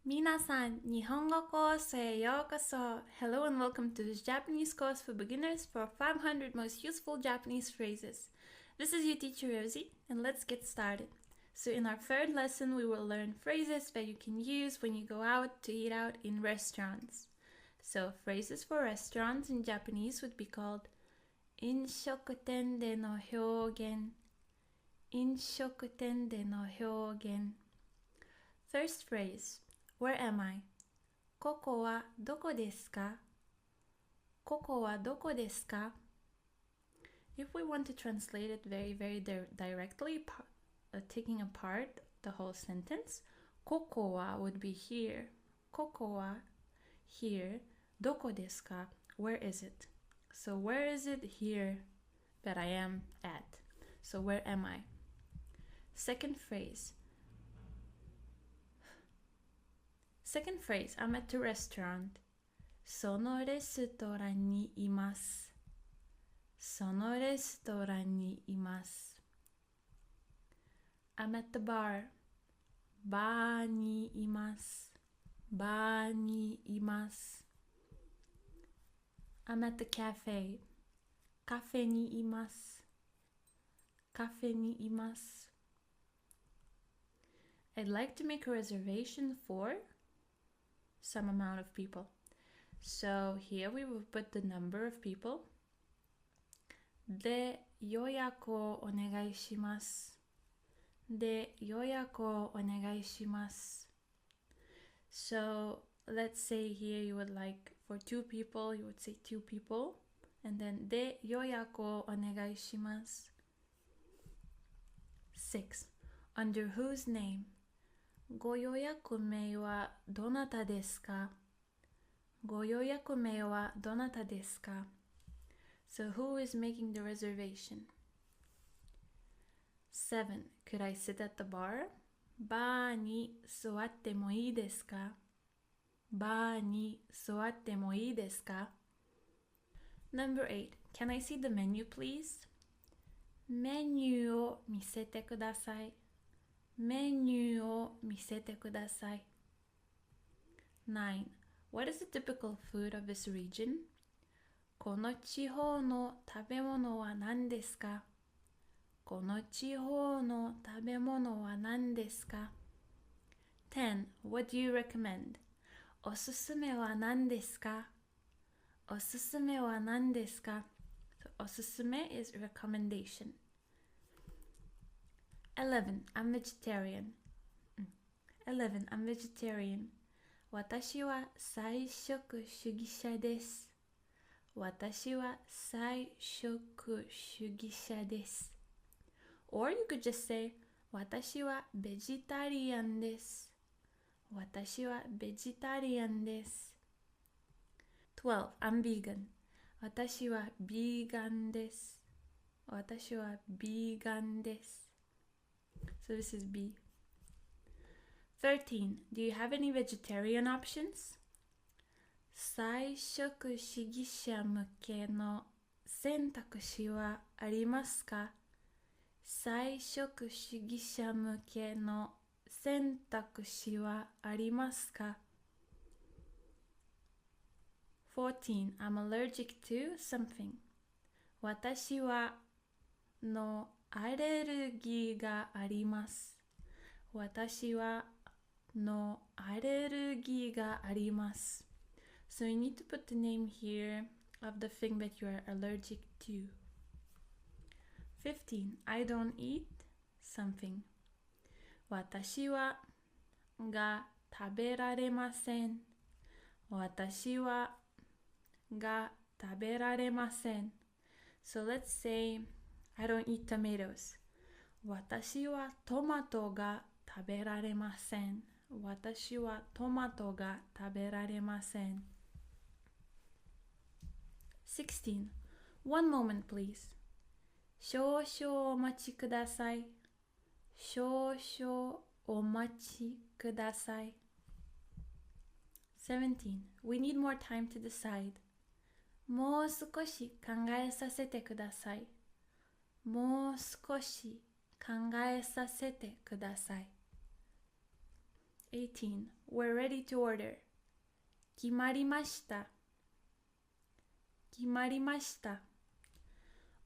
Minasan, Nihongo courseへようこそ. Hello and welcome to this Japanese course for beginners for 500 most useful Japanese phrases. This is your teacher Rosie, and let's get started. So in our third lesson, we will learn phrases that you can use when you go out to eat out in restaurants. So phrases for restaurants in Japanese would be called 飲食店での表現。飲食店での表現。First phrase.Where am I? ここはどこですか? ここはどこですか? If we want to translate it very directly, taking apart the whole sentence, ここは would be here. ここは here. どこですか? Where is it? So where is it here that I am at? So where am I? Second phrase.Second phrase, I'm at a restaurant. そのレストランにいます。そのレストランにいます。I'm at the bar. バーにいます。バーにいます。I'm at the cafe. カフェにいます。カフェにいます。I'd like to make a reservation for some amount of people. So here we will put the number of people. で、予約をお願いします。で、予約をお願いします。So let's say here you would like for two people, you would say two people. And then で、予約をお願いします。6. Under whose name?ご予約名はどなたですか? ご予約名はどなたですか? So who is making the reservation? 7. Could I sit at the bar? バーに座ってもいいですか? バーに座ってもいいですか? Number 8. Can I see the menu, please? メニューを見せてください。メニューを見せてください。9. What is the typical food of this region? この地方の食べ物は何ですか? この地方の食べ物は何ですか? 10. What do you recommend? おすすめは何ですか? おすすめは何ですか? So, おすすめ is recommendation. 11. I'm vegetarian. 11. I'm vegetarian. 私は菜食主義者です。私は菜食主義者です。Or you could just say 私はベジタリアンです。私はベジタリアンです。12. I'm vegan. 私はビーガンです。私はビーガンです。So this is B. 13. Do you have any vegetarian options? 菜食主義者向けの選択肢はありますか? 菜食主義者向けの選択肢はありますか? 14. I'm allergic to something. 私はのアレルギーがあります。私はのアレルギーがあります。So you need to put the name here of the thing that you are allergic to. 15. I don't eat something. 私はが食べられません。私はが食べられません。So let's say I don't eat tomatoes. 私はトマトが食べられません。私はトマトが食べられません。16. One moment, please. 少々お待ちください。少々お待ちください。17. We need more time to decide. もう少し考えさせてください。もう少し考えさせてください。18. We're ready to order. 決まりました。決まりました。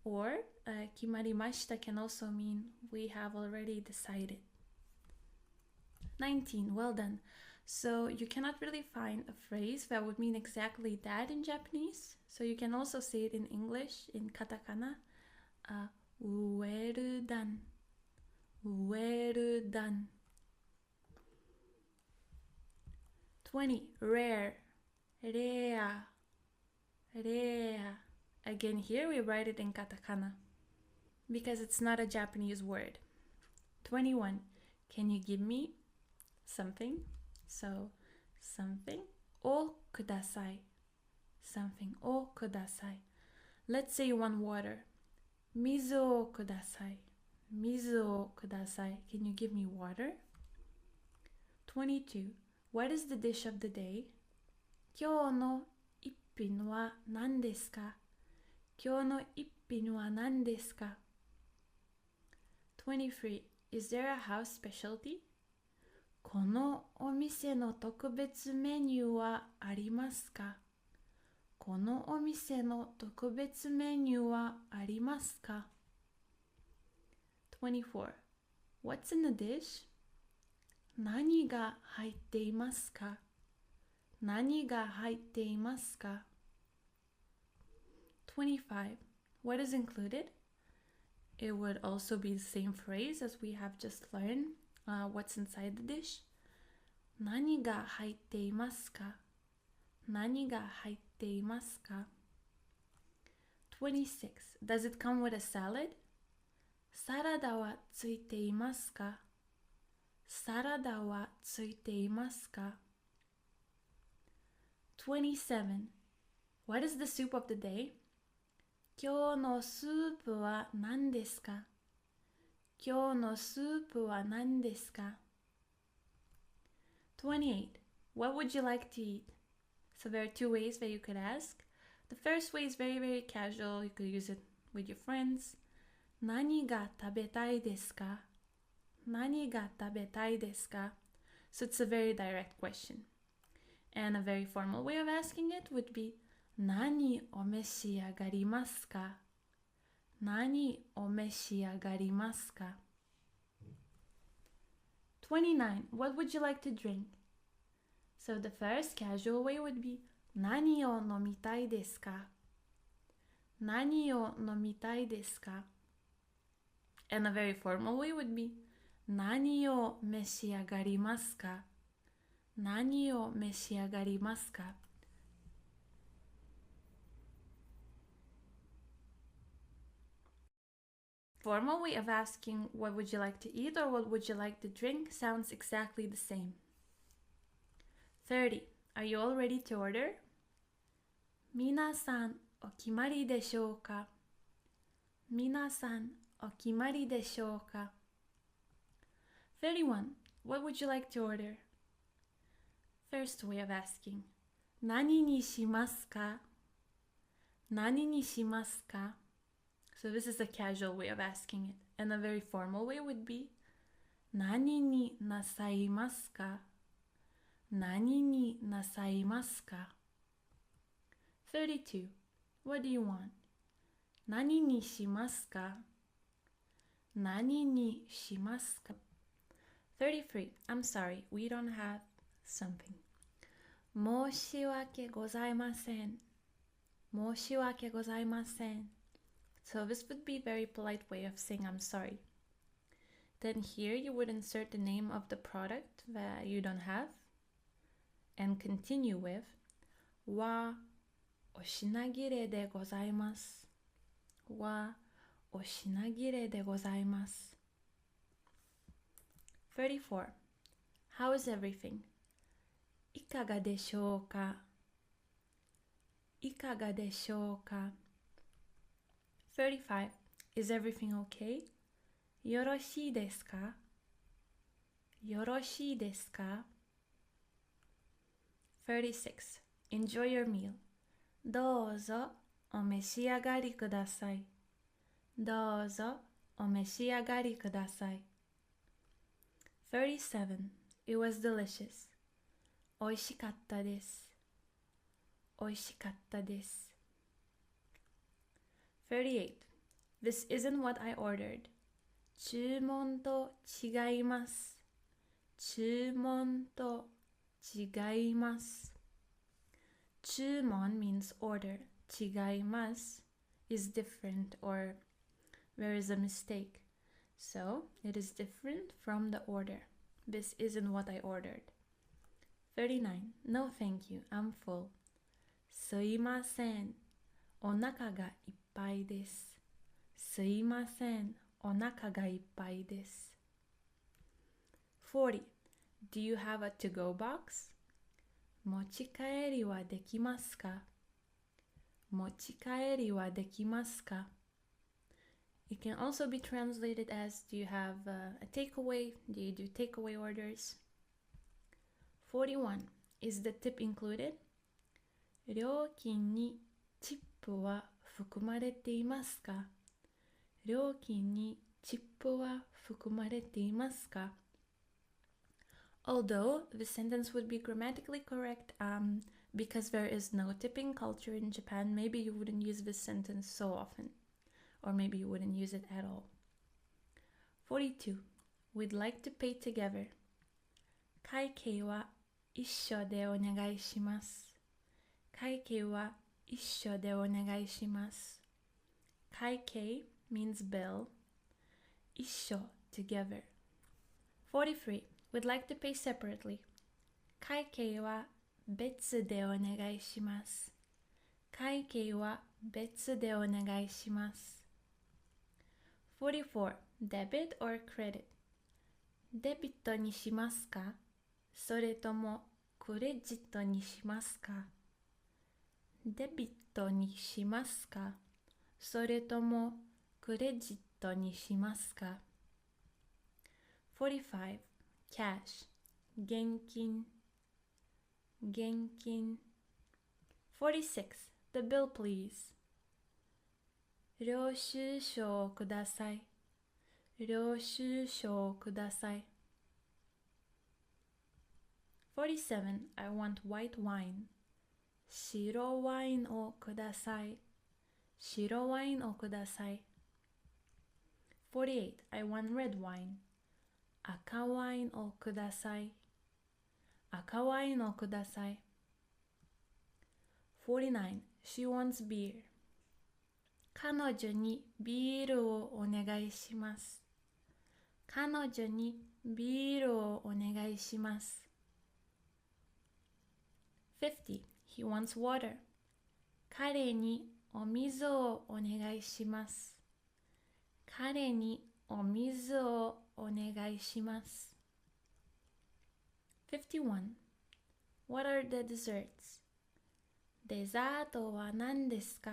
Or 決まりました can also mean we have already decided. 19. Well done. So you cannot really find a phrase that would mean exactly that in Japanese. So you can also say it in English, in katakana. Well done. Well done. 20. Rare. Rare. Rare. Again, here we write it in katakana because it's not a Japanese word. 21. Can you give me something? So, something o kudasai. Something o kudasai. Let's say you want water. Mizu o kudasai. Mizu o kudasai. Can you give me water? 22. What is the dish of the day? 今日の一品は何ですか? 今日の一品は何ですか? 23. Is there a house specialty? このお店の特別メニューはありますか? このお店の特別メニューはありますか? 24. What's in the dish? 何が入っていますか? 何が入っていますか? 25. What is included? It would also be the same phrase as we have just learned. What's inside the dish? 何が入っていますか? 何が入っていますか? 26. Does it come with a salad? サラダはついていますか? サラダはついていますか? 27. What is the soup of the day? 今日のスープは何ですか? 今日のスープは何ですか? 28. What would you like to eat? So there are two ways that you could ask. The first way is very, very casual. You could use it with your friends. 何が食べたいですか? 何が食べたいですか? So it's a very direct question. And a very formal way of asking it would be 何お召し上がりますか? 何お召し上がりますか? 29. What would you like to drink? So the first casual way would be 何を飲みたいですか? 何を飲みたいですか? And a very formal way would be 何を召し上がりますか? 何を召し上がりますか? Formal way of asking what would you like to eat or what would you like to drink sounds exactly the same. 30. Are you all ready to order? 皆さんお決まりでしょうか? 皆さんお決まりでしょうか? 31. What would you like to order? First way of asking. 何にしますか? 何にしますか? So this is a casual way of asking it. And a very formal way would be 何になさいますか? 何になさいますか? 32. What do you want? 何にしますか? 何にしますか? 33. I'm sorry, we don't have something. 申し訳ございません. 申し訳ございません. So this would be a very polite way of saying I'm sorry. Then here you would insert the name of the product that you don't have and continue with はお品切れでございます。はお品切れでございます。34. How is everything? いかがでしょうか? いかがでしょうか? 35. Is everything okay? よろしいですか? よろしいですか? 36. Enjoy your meal. どうぞお召し上がりください。どうぞお召し上がりください。37. It was delicious. 美味しかったです。美味しかったです。38. This isn't what I ordered. 注文と違います。注文と違います。注文 means order. 違います is different or there is a mistake. So it is different from the order. This isn't what I ordered. 39. No thank you, I'm full. すいません。お腹がいっぱいです。すいません。お腹がいっぱいです。40. Do you have a to-go box? 持ち帰りはできますか？持ち帰りはできますか？ It can also be translated as do you have a takeaway? Do you do takeaway orders? 41. Is the tip included? 料金にチップは含まれていますか？料金にチップは含まれていますか？ Although the sentence would be grammatically correct, because there is no tipping culture in Japan, maybe you wouldn't use this sentence so often, or maybe you wouldn't use it at all. 42. We'd like to pay together. 会計は一緒でお願いします。会計は一緒でお願いします。会計 means bill. 一緒 together. 43. We'd like to pay separately. 会計は別でお願いします。会計は別でお願いします。44. Debit or credit? デビットにしますか？それともクレジットにしますか？デビットにしますか？それともクレジットにしますか？ 45. Cash 現金現金 46. The bill please 領収書をください領収書をください 47. I want white wine 白ワインをください白ワインをください 48. I want red wine 赤ワインをください赤ワインをください 49. She wants beer 彼女にビールをお願いします彼女にビールをお願いします 50. He wants water 彼にお水をお願いします彼にお水をお願いします 51. What are the desserts? デザートは何ですか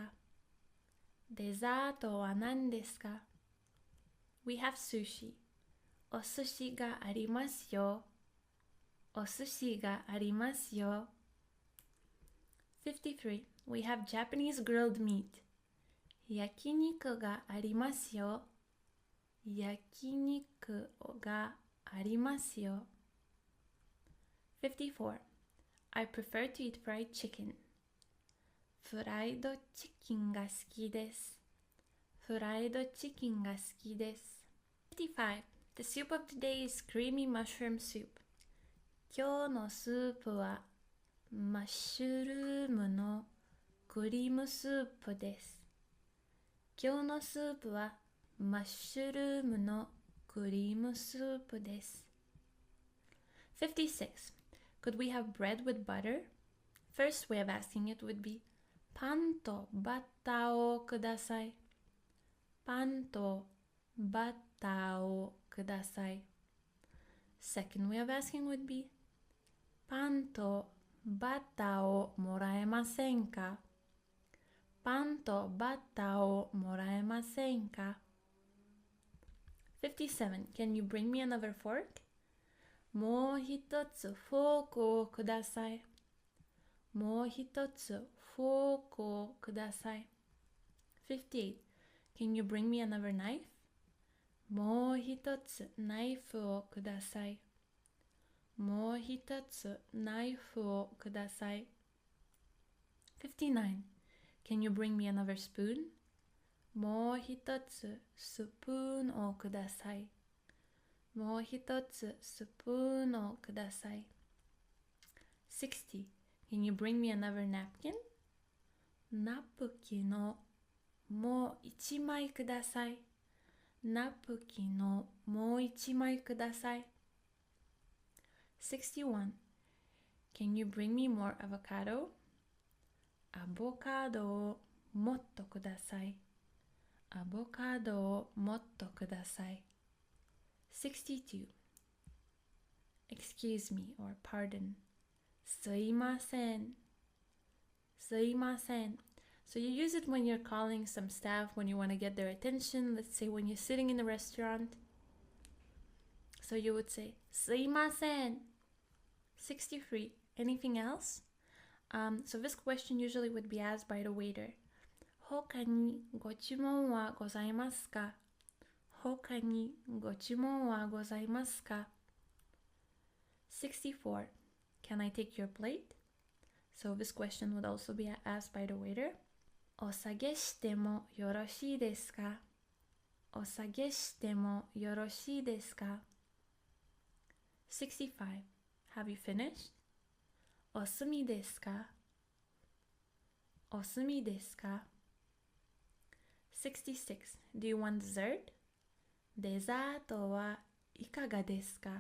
デザートは何ですか We have sushi お寿司がありますよお寿司がありますよ 53. We have Japanese grilled meat 焼肉がありますよ焼肉がありますよ 54. I prefer to eat fried chicken フライドチキンが好きですフライドチキンが好きです 55. The soup of the day is creamy mushroom soup 今日のスープはマッシュルームのクリームスープです今日のスープはマッシュルームのクリームスープです 56. Could we have bread with butter? First way of asking it would be パンとバターをくださいパンとバターをください Second way of asking would be パンとバターをもらえませんかパンとバターをもらえませんか 57. Can you bring me another fork? もう一つフォークをくださいもう一つフォークをください 58. Can you bring me another knife? もう一つナイフをくださいもう一つナイフをください。59. Can you bring me another spoon? もう一つスプーンをください。もう一つスプーンをください。60. Can you bring me another napkin? ナプキンをもう一枚ください。ナプキンをもう一枚ください。61. Can you bring me more avocado? アボカドをもっとください。アボカドをもっとください。62. Excuse me or pardon. すいません。すいません。So you use it when you're calling some staff when you want to get their attention. Let's say when you're sitting in a restaurant. So you would say, すいません. 63. Anything else? So this question usually would be asked by the waiter. 他にご注文はございますか？他にご注文はございますか？ 64. Can I take your plate? So this question would also be asked by the waiter. お下げしてもよろしいですか？お下げしてもよろしいですか？ 65. Have you finished? お済みですか？お済みですか？ 66. Do you want dessert? デザートはいかがですか？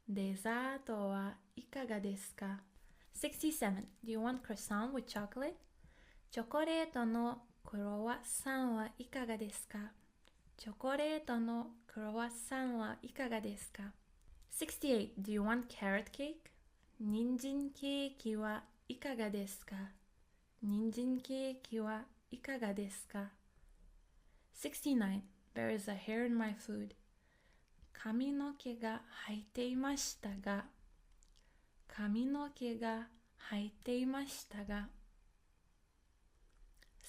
デザートはいかがですか？ 67. Do you want croissant with chocolate? チョコレートのクロワッサンはいかがですか？チョコレートのクロワッサンはいかがですか？ 68. Do you want carrot cake? 人参ケーキはいかがですか？人参ケーキはいかがですか？ 69. There is a hair in my food. 髪の毛が生えていましたが、髪の毛が生えていましたが。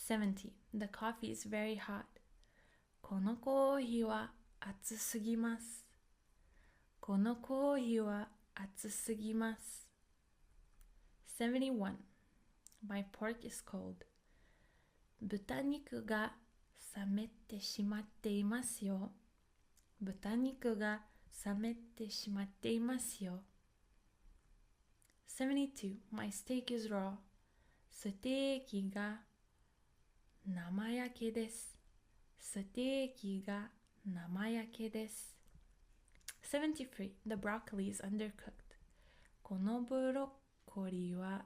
70. The coffee is very hot. このコーヒーは熱すぎます。このコーヒーは熱すぎます。71. My pork is cold. 豚肉が冷めてしまっていますよ。豚肉が冷めてしまっていますよ。72. My steak is raw. ステーキが生焼けです。ステーキが生焼けです。73. The broccoli is undercooked. このブロッコリーは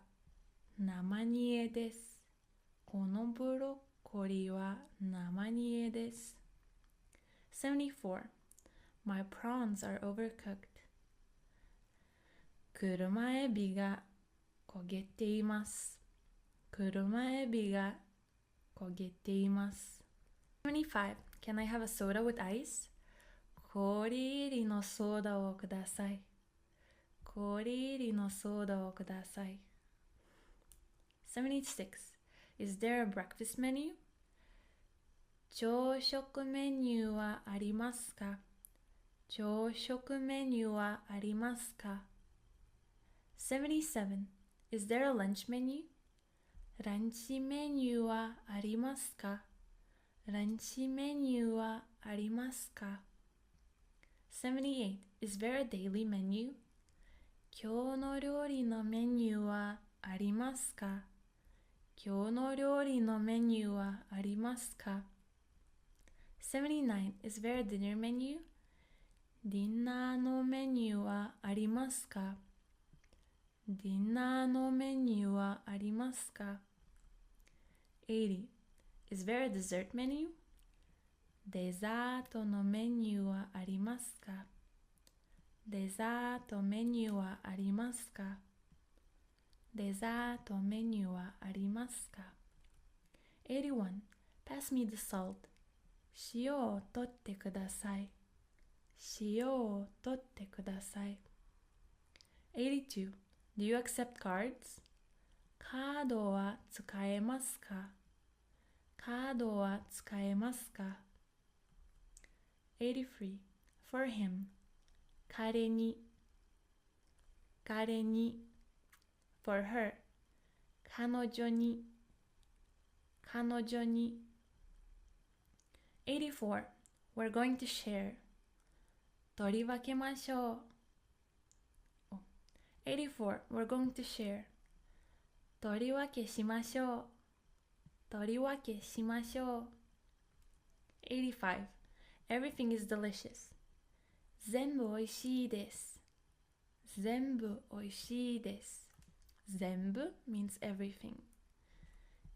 生煮えです。このブロッコリーは生煮えです。74. My prawns are overcooked. 車エビが焦げています。車エビが焦げています。75. Can I have a soda with ice? 氷入りのソーダをください。氷入りのソーダをください。76. Is there a breakfast menu? 朝食メニューはありますか？朝食メニューはありますか？ 77. Is there a lunch menu? ランチメニューはありますか？ランチメニューはありますか？ 78. Is there a daily menu? 今日の料理のメニューはありますか？今日の料理のメニューはありますか？ 79. Is there a dinner menu? ディナーのメニューはありますか？ディナーのメニューはありますか？ 80. Is there a dessert menu? デザートのメニューはありますか？デザートメニューはありますか？デザートメニューはありますか？ 81. Pass me the salt. 塩を取ってください。塩を取ってください。82. Do you accept cards? カードは使えますか？カードは使えますか？ 83. For him. 彼に彼に for her 彼女に 84 we're going to share 取り分けましょう84 we're going to share 取り分けしましょう85 everything is delicious 全部おいしいです全部 means everything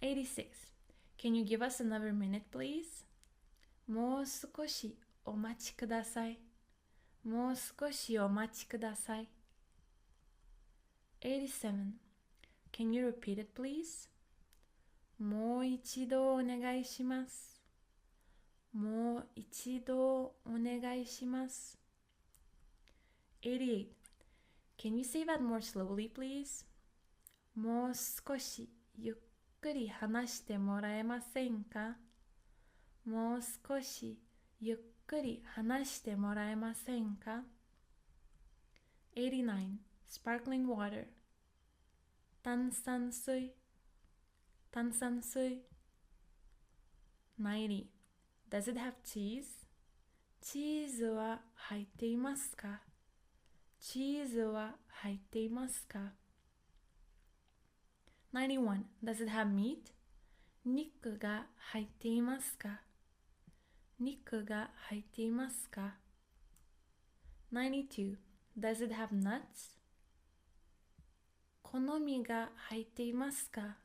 86 can you give us another minute please もう少しお待ちください87 can you repeat it please もう一度お願いします88 can you say that more slowly please もう少しゆっくり話してもらえませんかもう少しゆっくり話してもらえませんか89 sparkling water 炭酸水90 does it have cheese チーズは入っていますか91 does it have meat 肉が入っていますか92 does it have nuts 好みが入っていますか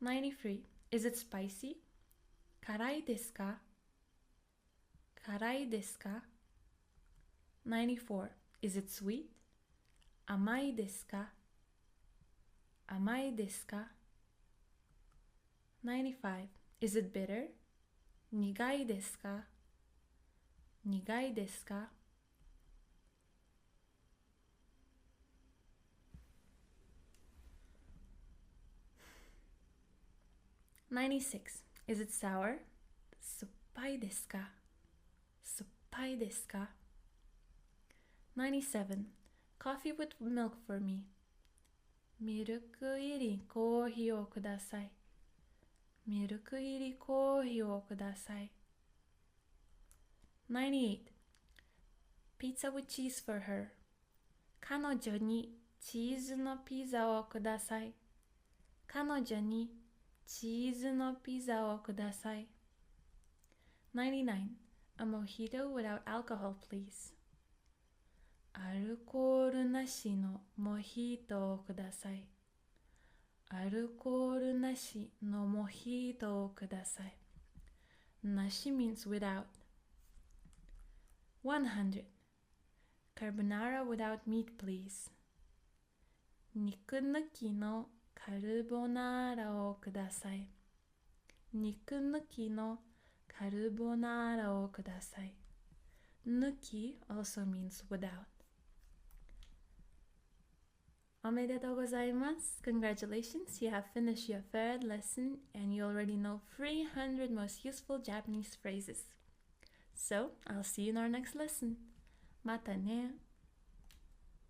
93 is it spicy 辛いですか94 is it sweet 甘いですか95 is it bitter 苦いですか96 is it sour 酸っぱいですか97 coffee with milk for me ミルク入りコーヒーをください98 pizza with cheese for her 彼女にチーズのピザをください99 a mojito without alcohol please アルコールなしのモヒートをください なし means without 100 carbonara without meat please 肉抜きのカルボナーラをください 抜き also means without おめでとうございます Congratulations, you have finished your third lesson and you already know 300 most useful Japanese phrases. So, I'll see you in our next lesson. またね